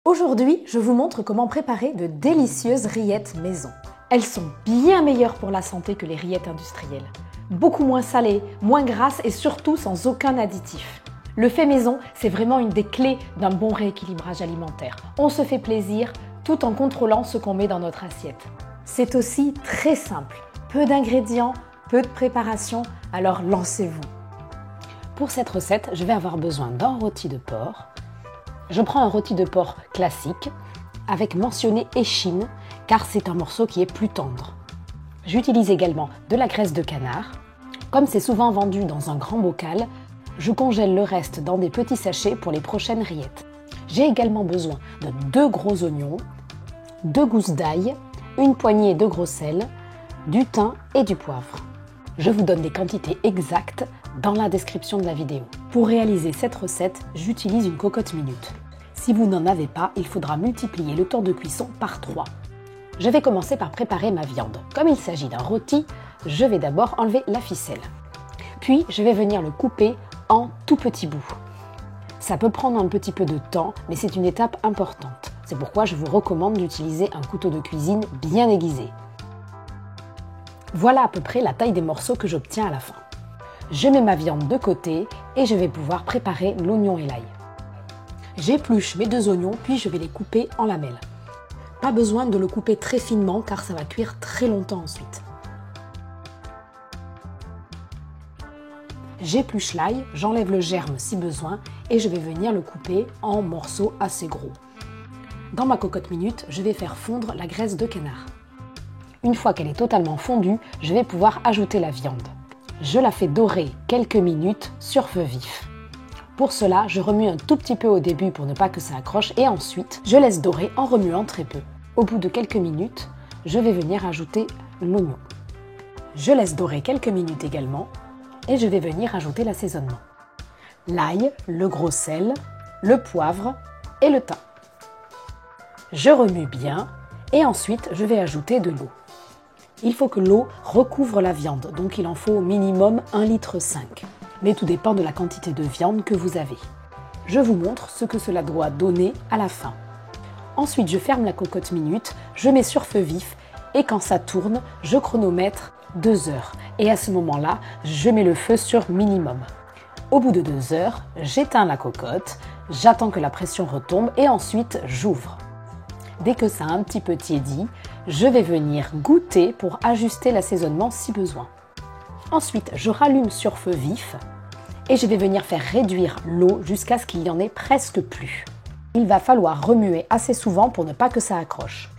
Aujourd'hui, je vous montre comment préparer de délicieuses rillettes maison. Elles sont bien meilleures pour la santé que les rillettes industrielles. Beaucoup moins salées, moins grasses et surtout sans aucun additif. Le fait maison, c'est vraiment une des clés d'un bon rééquilibrage alimentaire. On se fait plaisir tout en contrôlant ce qu'on met dans notre assiette. C'est aussi très simple, peu d'ingrédients, peu de préparation, alors lancez-vous. Pour cette recette, je vais avoir besoin d'un rôti de porc. Je prends un rôti de porc classique avec mentionné échine car c'est un morceau qui est plus tendre. J'utilise également de la graisse de canard. Comme c'est souvent vendu dans un grand bocal, je congèle le reste dans des petits sachets pour les prochaines rillettes. J'ai également besoin de 2 gros oignons, 2 gousses d'ail, une poignée de gros sel, du thym et du poivre. Je vous donne des quantités exactes dans la description de la vidéo. Pour réaliser cette recette, j'utilise une cocotte minute. Si vous n'en avez pas, il faudra multiplier le temps de cuisson par 3. Je vais commencer par préparer ma viande. Comme il s'agit d'un rôti, je vais d'abord enlever la ficelle. Puis, je vais venir le couper en tout petits bouts. Ça peut prendre un petit peu de temps, mais c'est une étape importante. C'est pourquoi je vous recommande d'utiliser un couteau de cuisine bien aiguisé. Voilà à peu près la taille des morceaux que j'obtiens à la fin. Je mets ma viande de côté et je vais pouvoir préparer l'oignon et l'ail. J'épluche mes 2 oignons puis je vais les couper en lamelles. Pas besoin de le couper très finement car ça va cuire très longtemps ensuite. J'épluche l'ail, j'enlève le germe si besoin et je vais venir le couper en morceaux assez gros. Dans ma cocotte minute, je vais faire fondre la graisse de canard. Une fois qu'elle est totalement fondue, je vais pouvoir ajouter la viande. Je la fais dorer quelques minutes sur feu vif. Pour cela, je remue un tout petit peu au début pour ne pas que ça accroche et ensuite, je laisse dorer en remuant très peu. Au bout de quelques minutes, je vais venir ajouter l'oignon. Je laisse dorer quelques minutes également et je vais venir ajouter l'assaisonnement. L'ail, le gros sel, le poivre et le thym. Je remue bien et ensuite, je vais ajouter de l'eau. Il faut que l'eau recouvre la viande, donc il en faut au minimum 1,5 litre. Mais tout dépend de la quantité de viande que vous avez. Je vous montre ce que cela doit donner à la fin. Ensuite, je ferme la cocotte minute, je mets sur feu vif et quand ça tourne, je chronomètre 2 heures. Et à ce moment-là, je mets le feu sur minimum. Au bout de 2 heures, j'éteins la cocotte, j'attends que la pression retombe et ensuite j'ouvre. Dès que ça a un petit peu tiédi, je vais venir goûter pour ajuster l'assaisonnement si besoin. Ensuite, je rallume sur feu vif et je vais venir faire réduire l'eau jusqu'à ce qu'il n'y en ait presque plus. Il va falloir remuer assez souvent pour ne pas que ça accroche.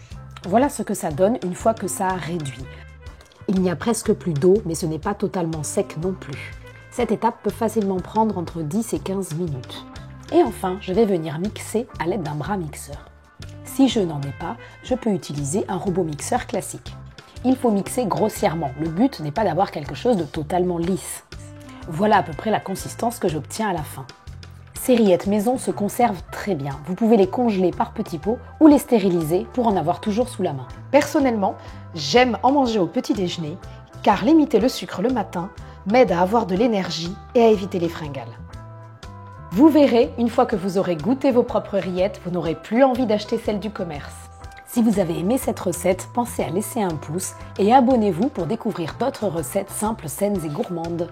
Voilà ce que ça donne une fois que ça a réduit. Il n'y a presque plus d'eau, mais ce n'est pas totalement sec non plus. Cette étape peut facilement prendre entre 10 et 15 minutes. Et enfin, je vais venir mixer à l'aide d'un bras mixeur. Si je n'en ai pas, je peux utiliser un robot mixeur classique. Il faut mixer grossièrement, le but n'est pas d'avoir quelque chose de totalement lisse. Voilà à peu près la consistance que j'obtiens à la fin. Ces rillettes maison se conservent très bien, vous pouvez les congeler par petits pots ou les stériliser pour en avoir toujours sous la main. Personnellement, j'aime en manger au petit déjeuner car limiter le sucre le matin m'aide à avoir de l'énergie et à éviter les fringales. Vous verrez, une fois que vous aurez goûté vos propres rillettes, vous n'aurez plus envie d'acheter celles du commerce. Si vous avez aimé cette recette, pensez à laisser un pouce et abonnez-vous pour découvrir d'autres recettes simples, saines et gourmandes.